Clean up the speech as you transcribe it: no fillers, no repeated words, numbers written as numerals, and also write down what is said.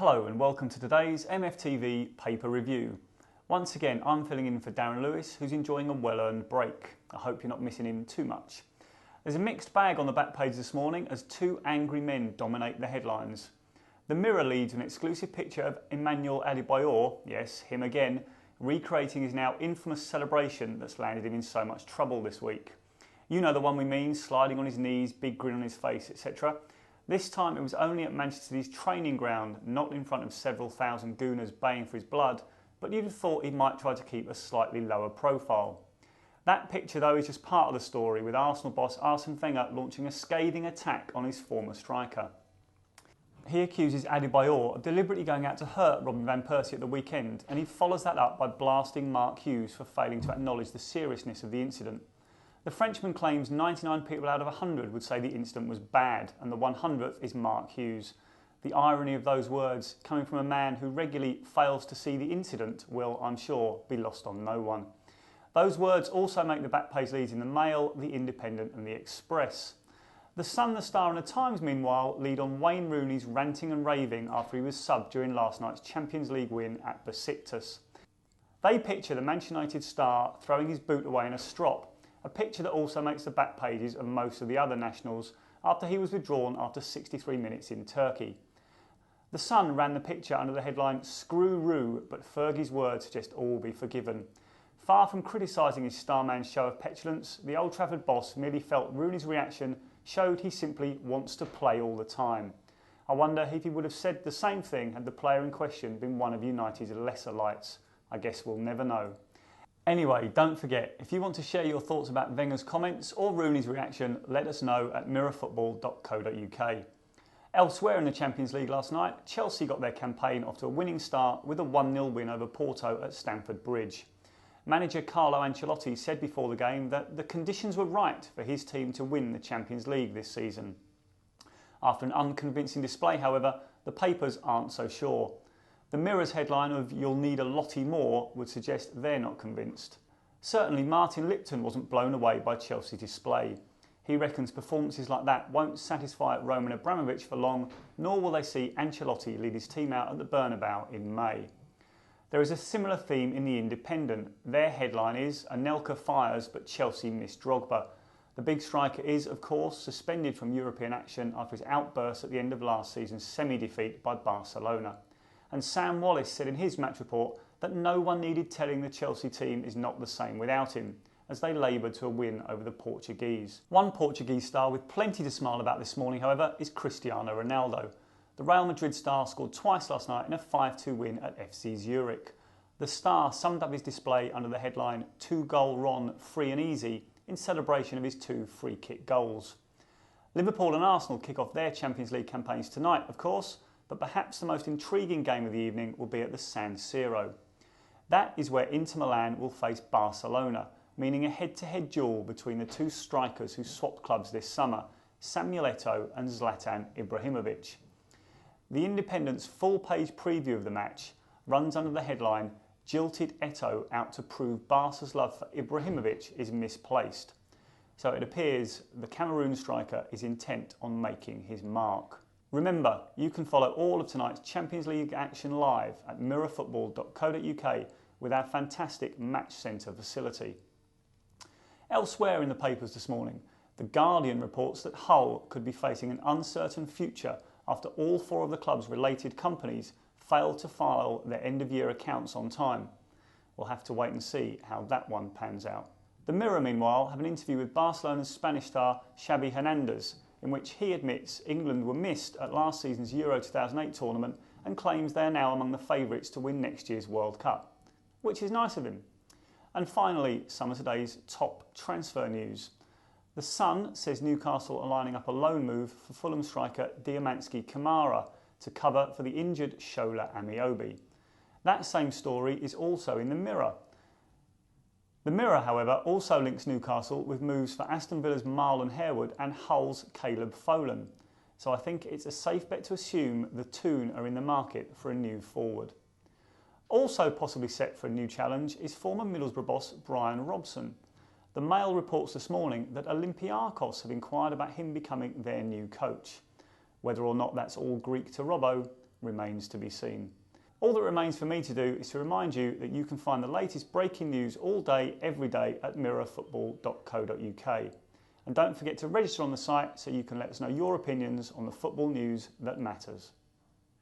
Hello and welcome to today's MFTV paper review. Once again, I'm filling in for Darren Lewis, who's enjoying a well-earned break. I hope you're not missing him too much. There's a mixed bag on the back page this morning as two angry men dominate the headlines. The Mirror leads an exclusive picture of Emmanuel Adebayor, yes, him again, recreating his now infamous celebration that's landed him in so much trouble this week. You know the one we mean, sliding on his knees, big grin on his face, etc. This time it was only at Manchester City's training ground, not in front of several thousand gooners baying for his blood, but you'd have thought he might try to keep a slightly lower profile. That picture though is just part of the story, with Arsenal boss Arsene Wenger launching a scathing attack on his former striker. He accuses Adebayor of deliberately going out to hurt Robin van Persie at the weekend, and he follows that up by blasting Mark Hughes for failing to acknowledge the seriousness of the incident. The Frenchman claims 99 people out of 100 would say the incident was bad, and the 100th is Mark Hughes. The irony of those words, coming from a man who regularly fails to see the incident, will, I'm sure, be lost on no one. Those words also make the back page leads in the Mail, the Independent and the Express. The Sun, the Star and the Times, meanwhile, lead on Wayne Rooney's ranting and raving after he was subbed during last night's Champions League win at Besiktas. They picture the Manchester United star throwing his boot away in a strop, a picture that also makes the back pages of most of the other nationals after he was withdrawn after 63 minutes in Turkey. The Sun ran the picture under the headline "Screw-roo, but Fergie's words suggest all will be forgiven." Far from criticising his starman's show of petulance, the Old Trafford boss merely felt Rooney's reaction showed he simply wants to play all the time. I wonder if he would have said the same thing had the player in question been one of United's lesser lights. I guess we'll never know. Anyway, don't forget, if you want to share your thoughts about Wenger's comments or Rooney's reaction, let us know at mirrorfootball.co.uk. Elsewhere in the Champions League last night, Chelsea got their campaign off to a winning start with a 1-0 win over Porto at Stamford Bridge. Manager Carlo Ancelotti said before the game that the conditions were right for his team to win the Champions League this season. After an unconvincing display, however, the papers aren't so sure. The Mirror's headline of "You'll need a lottie more" would suggest they're not convinced. Certainly Martin Lipton wasn't blown away by Chelsea's display. He reckons performances like that won't satisfy Roman Abramovich for long, nor will they see Ancelotti lead his team out at the Bernabeu in May. There is a similar theme in the Independent. Their headline is "Anelka fires but Chelsea miss Drogba." The big striker is, of course, suspended from European action after his outburst at the end of last season's semi-defeat by Barcelona. And Sam Wallace said in his match report that no one needed telling the Chelsea team is not the same without him, as they laboured to a win over the Portuguese. One Portuguese star with plenty to smile about this morning, however, is Cristiano Ronaldo. The Real Madrid star scored twice last night in a 5-2 win at FC Zurich. The star summed up his display under the headline "2-goal Ron, free and easy" in celebration of his 2 free-kick goals. Liverpool and Arsenal kick off their Champions League campaigns tonight, of course, but perhaps the most intriguing game of the evening will be at the San Siro. That is where Inter Milan will face Barcelona, meaning a head-to-head duel between the two strikers who swapped clubs this summer, Samuel Eto'o and Zlatan Ibrahimovic. The Independent's full-page preview of the match runs under the headline "Jilted Eto'o out to prove Barca's love for Ibrahimovic is misplaced." So it appears the Cameroon striker is intent on making his mark. Remember, you can follow all of tonight's Champions League action live at mirrorfootball.co.uk with our fantastic Match Centre facility. Elsewhere in the papers this morning, The Guardian reports that Hull could be facing an uncertain future after all 4 of the club's related companies failed to file their end-of-year accounts on time. We'll have to wait and see how that one pans out. The Mirror, meanwhile, have an interview with Barcelona's Spanish star Xavi Hernandez, in which he admits England were missed at last season's Euro 2008 tournament and claims they are now among the favourites to win next year's World Cup, which is nice of him. And finally, some of today's top transfer news. The Sun says Newcastle are lining up a loan move for Fulham striker Diamanski Kamara to cover for the injured Shola Amiobi. That same story is also in the Mirror. The Mirror, however, also links Newcastle with moves for Aston Villa's Marlon Harewood and Hull's Caleb Folan. So I think it's a safe bet to assume the Toon are in the market for a new forward. Also possibly set for a new challenge is former Middlesbrough boss Brian Robson. The Mail reports this morning that Olympiacos have inquired about him becoming their new coach. Whether or not that's all Greek to Robbo, remains to be seen. All that remains for me to do is to remind you that you can find the latest breaking news all day, every day at mirrorfootball.co.uk. And don't forget to register on the site so you can let us know your opinions on the football news that matters.